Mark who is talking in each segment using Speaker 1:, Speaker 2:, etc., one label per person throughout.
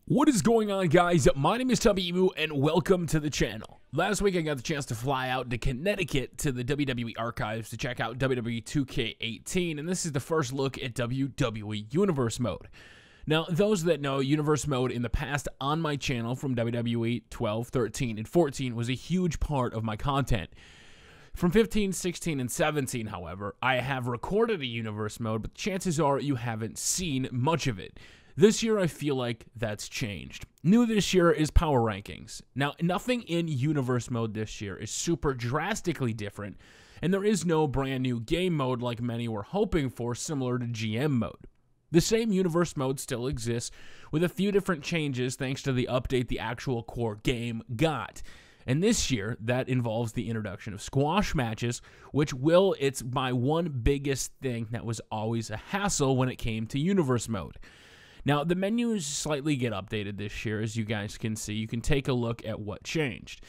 Speaker 1: What is going on, guys? My name is Tubby and welcome to the channel. Last week I got the chance to fly out to Connecticut to the WWE archives to check out WWE 2K18, and this is the first look at WWE Universe Mode. Now, those that know, Universe Mode in the past on my channel from WWE 12, 13, and 14 was a huge part of my content. From 15, 16, and 17, however, I have recorded a Universe Mode, but chances are you haven't seen much of it. This year, I feel like that's changed. New this year is Power Rankings. Now, nothing in Universe Mode this year is super drastically different, and there is no brand new game mode like many were hoping for, similar to GM Mode. The same Universe Mode still exists, with a few different changes thanks to the update the actual core game got. And this year, that involves the introduction of squash matches, which it's my one biggest thing that was always a hassle when it came to Universe Mode. Now, the menus slightly get updated this year, as you guys can see. You can take a look at what changed.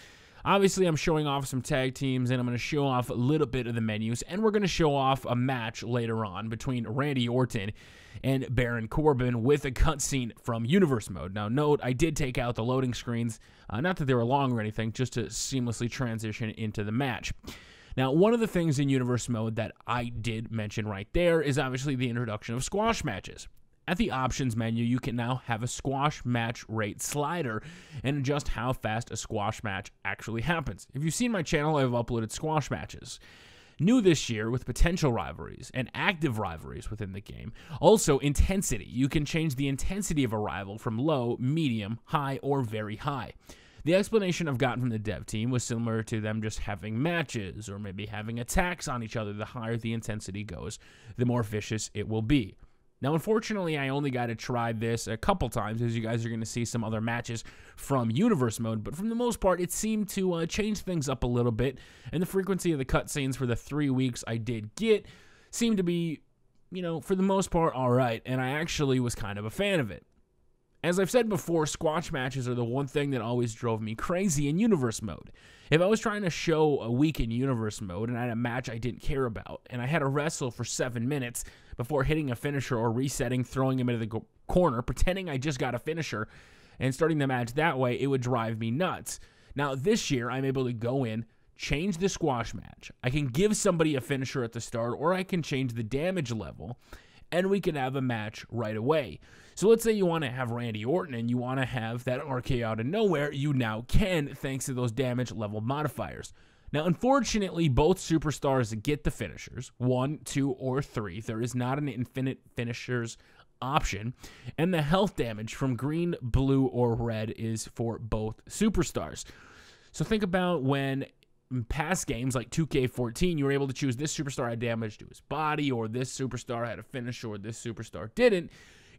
Speaker 1: Obviously, I'm showing off some tag teams, and I'm going to show off a little bit of the menus, and we're going to show off a match later on between Randy Orton and Baron Corbin with a cutscene from Universe Mode. Now, note, I did take out the loading screens, not that they were long or anything, just to seamlessly transition into the match. Now, one of the things in Universe Mode that I did mention right there is obviously the introduction of squash matches. At the options menu, you can now have a squash match rate slider and adjust how fast a squash match actually happens. If you've seen my channel, I've uploaded squash matches. New this year with potential rivalries and active rivalries within the game. Also, intensity. You can change the intensity of a rival from low, medium, high, or very high. The explanation I've gotten from the dev team was similar to them just having matches or maybe having attacks on each other. The higher the intensity goes, the more vicious it will be. Now, unfortunately, I only got to try this a couple times, as you guys are going to see some other matches from Universe Mode, but for the most part, it seemed to change things up a little bit, and the frequency of the cutscenes for the 3 weeks I did get seemed to be, for the most part, alright, and I actually was kind of a fan of it. As I've said before, squash matches are the one thing that always drove me crazy in Universe Mode. If I was trying to show a week in Universe Mode and I had a match I didn't care about, and I had to wrestle for 7 minutes before hitting a finisher or resetting, throwing him into the corner, pretending I just got a finisher, and starting the match that way, it would drive me nuts. Now, this year, I'm able to go in, change the squash match. I can give somebody a finisher at the start, or I can change the damage level, and we can have a match right away. So let's say you want to have Randy Orton and you want to have that RKO out of nowhere, you now can, thanks to those damage level modifiers. Now, unfortunately, both superstars get the finishers, 1, 2, or 3. There is not an infinite finishers option, and the health damage from green, blue, or red is for both superstars. So think about when in past games like 2K18, you were able to choose this superstar had damage to his body, or this superstar had a finisher, or this superstar didn't.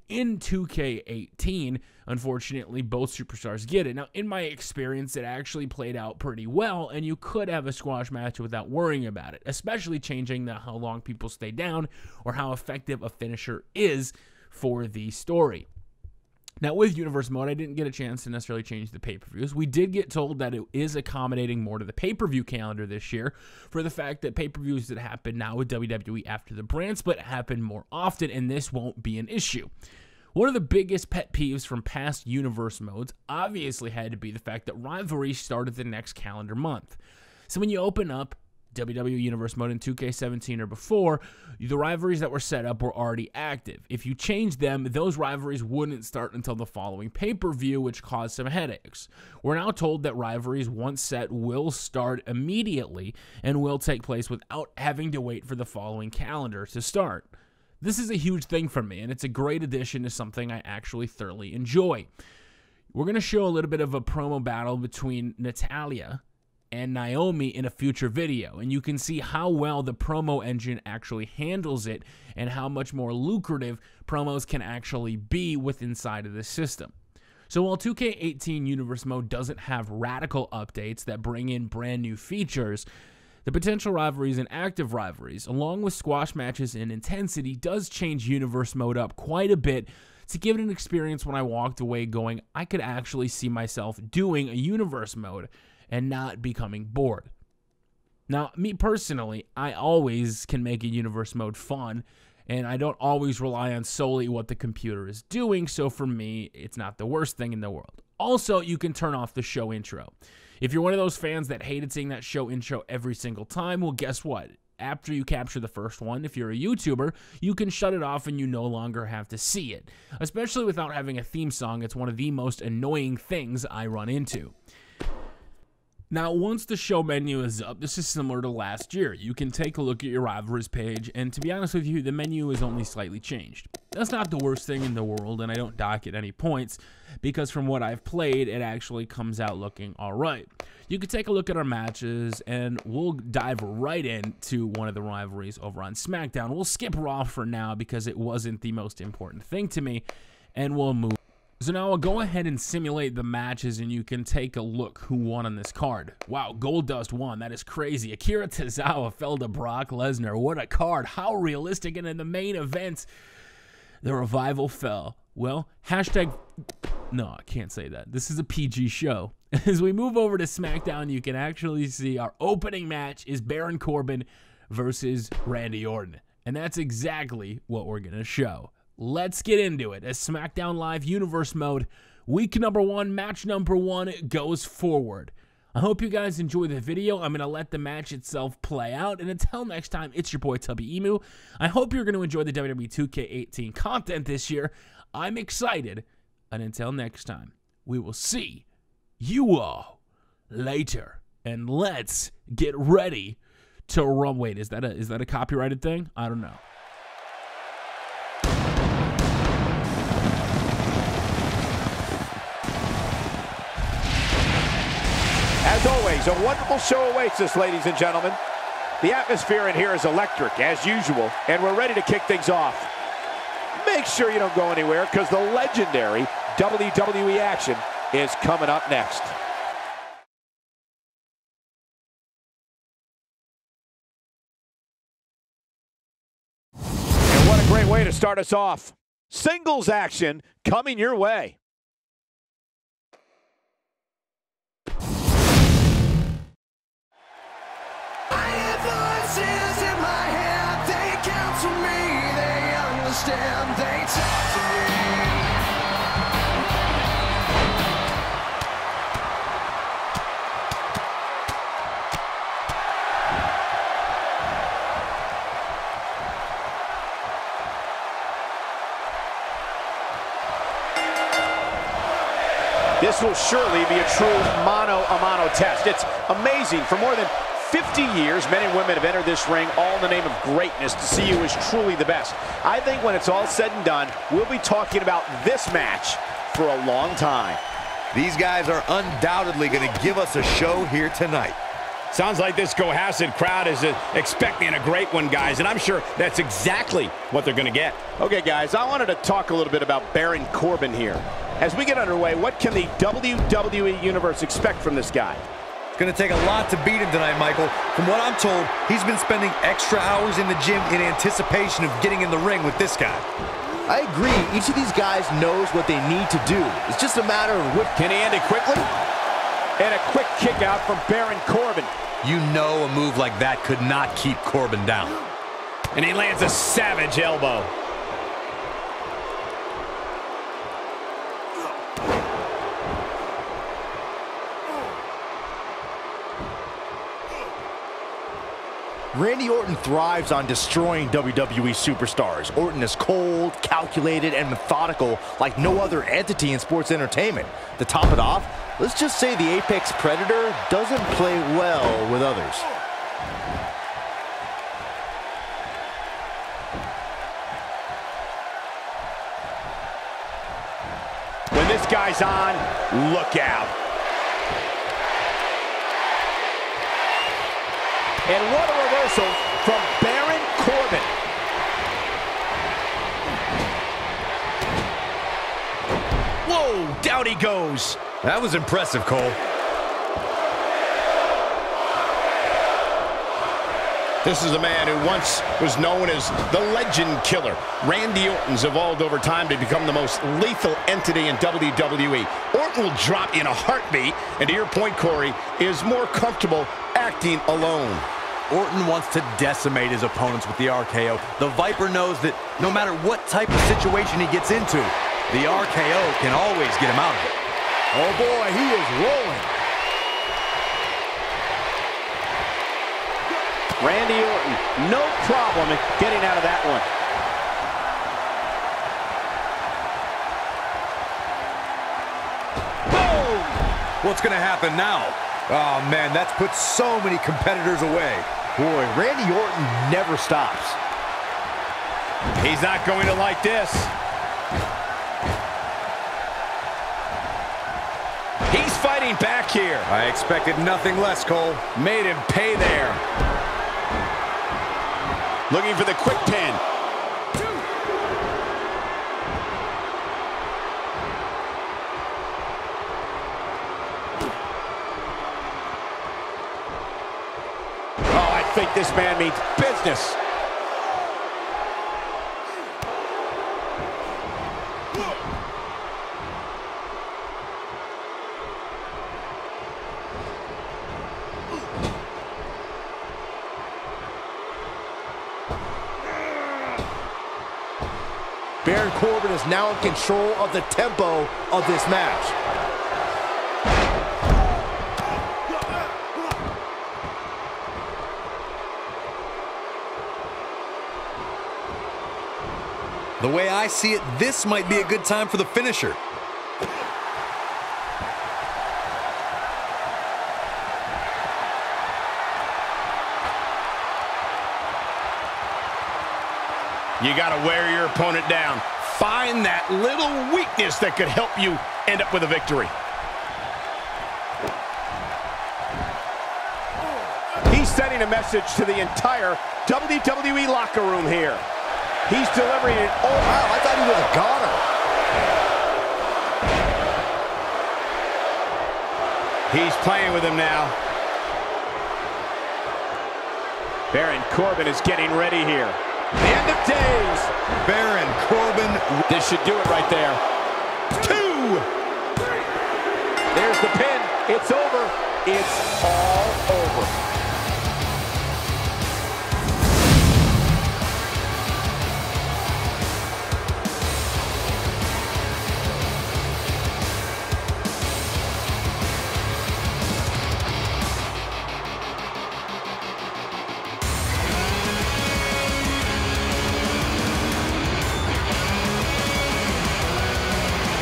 Speaker 1: In 2K18, unfortunately, both superstars get it. Now, in my experience, it actually played out pretty well, and you could have a squash match without worrying about it, especially changing how long people stay down or how effective a finisher is for the story. Now, with Universe Mode, I didn't get a chance to necessarily change the pay-per-views. We did get told that it is accommodating more to the pay-per-view calendar this year for the fact that pay-per-views that happen now with WWE after the brand split happen more often, and this won't be an issue. One of the biggest pet peeves from past Universe Modes obviously had to be the fact that rivalries started the next calendar month. So when you open up WWE Universe Mode in 2K17 or before, the rivalries that were set up were already active. If you changed them, those rivalries wouldn't start until the following pay-per-view, which caused some headaches. We're now told that rivalries, once set, will start immediately and will take place without having to wait for the following calendar to start. This is a huge thing for me, and it's a great addition to something I actually thoroughly enjoy. We're going to show a little bit of a promo battle between Natalya and Naomi in a future video, and you can see how well the promo engine actually handles it and how much more lucrative promos can actually be inside of this system. So while 2K18 Universe Mode doesn't have radical updates that bring in brand new features, the potential rivalries and active rivalries, along with squash matches and intensity, does change Universe Mode up quite a bit to give it an experience when I walked away going, I could actually see myself doing a Universe Mode and not becoming bored. Now, me personally, I always can make a Universe Mode fun and I don't always rely on solely what the computer is doing, so for me, it's not the worst thing in the world. Also, you can turn off the show intro. If you're one of those fans that hated seeing that show intro every single time, well, guess what? After you capture the first one, if you're a YouTuber, you can shut it off and you no longer have to see it. Especially without having a theme song, it's one of the most annoying things I run into. Now, once the show menu is up, this is similar to last year. You can take a look at your rivalries page, and to be honest with you, the menu is only slightly changed. That's not the worst thing in the world, and I don't dock it any points, because from what I've played, it actually comes out looking alright. You can take a look at our matches, and we'll dive right into one of the rivalries over on SmackDown. We'll skip Raw for now, because it wasn't the most important thing to me, and we'll move. So now I'll go ahead and simulate the matches, and you can take a look who won on this card. Wow, Goldust won. That is crazy. Akira Tozawa fell to Brock Lesnar. What a card. How realistic. And in the main event, the Revival fell. Well, hashtag... No, I can't say that. This is a PG show. As we move over to SmackDown, you can actually see our opening match is Baron Corbin versus Randy Orton. And that's exactly what we're going to show. Let's get into it. As SmackDown Live Universe mode, week number 1, match number 1 goes forward. I hope you guys enjoy the video. I'm going to let the match itself play out. And until next time, it's your boy Tubby Emu. I hope you're going to enjoy the WWE 2K18 content this year. I'm excited. And until next time, we will see you all later. And let's get ready to run. Wait, is that a copyrighted thing? I don't know.
Speaker 2: As always, a wonderful show awaits us, ladies and gentlemen. The atmosphere in here is electric, as usual, and we're ready to kick things off. Make sure you don't go anywhere, because the legendary WWE action is coming up next. And what a great way to start us off. Singles action coming your way.
Speaker 3: They talk to me.
Speaker 2: This will surely be a true mano-a-mano test. It's amazing. For more than 50 years, men and women have entered this ring all in the name of greatness to see who is truly the best. I think when it's all said and done, we'll be talking about this match for a long time.
Speaker 4: These guys are undoubtedly going to give us a show here tonight.
Speaker 5: Sounds like this Cohasset crowd is expecting a great one, guys, and I'm sure that's exactly what they're going to get.
Speaker 2: Okay, guys, I wanted to talk a little bit about Baron Corbin here. As we get underway, what can the WWE Universe expect from this guy?
Speaker 4: It's going to take a lot to beat him tonight, Michael. From what I'm told, he's been spending extra hours in the gym in anticipation of getting in the ring with this guy.
Speaker 6: I agree. Each of these guys knows what they need to do. It's just a matter of what...
Speaker 2: Can he end it quickly? And a quick kick out from Baron Corbin.
Speaker 4: You know a move like that could not keep Corbin down.
Speaker 5: And he lands a savage elbow.
Speaker 6: Randy Orton thrives on destroying WWE superstars. Orton is cold, calculated, and methodical like no other entity in sports entertainment. To top it off, let's just say the Apex Predator doesn't play well with others.
Speaker 2: When this guy's on, look out. And what a reversal from Baron Corbin.
Speaker 5: Whoa, down he goes.
Speaker 4: That was impressive, Cole.
Speaker 5: This is a man who once was known as the Legend Killer. Randy Orton's evolved over time to become the most lethal entity in WWE. Orton will drop in a heartbeat, and to your point, Corey, is more comfortable acting alone.
Speaker 4: Orton wants to decimate his opponents with the RKO. The Viper knows that no matter what type of situation he gets into, the RKO can always get him out of it.
Speaker 6: Oh boy, he is rolling.
Speaker 2: Randy Orton, no problem in getting out of that one.
Speaker 4: Boom! What's going to happen now? Oh, man, that's put so many competitors away.
Speaker 6: Boy, Randy Orton never stops.
Speaker 5: He's not going to like this. He's fighting back here.
Speaker 4: I expected nothing less, Cole.
Speaker 5: Made him pay there. Looking for the quick pin. Oh, I think this man means business.
Speaker 6: Baron Corbin is now in control of the tempo of this match.
Speaker 4: The way I see it, this might be a good time for the finisher.
Speaker 5: You got to wear your opponent down. Find that little weakness that could help you end up with a victory.
Speaker 2: He's sending a message to the entire WWE locker room here. He's delivering it. Oh,
Speaker 6: Wow, I thought he was a goner.
Speaker 5: He's playing with him now.
Speaker 2: Baron Corbin is getting ready here. The end of days.
Speaker 4: Baron Corbin.
Speaker 2: This should do it right there. 2. There's the pin. It's over. It's all over.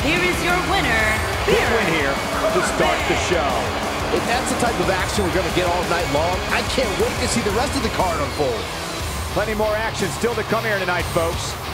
Speaker 3: Here is your winner,
Speaker 2: Big win here to start the show.
Speaker 6: If that's the type of action we're going to get all night long, I can't wait to see the rest of the card unfold.
Speaker 2: Plenty more action still to come here tonight, folks.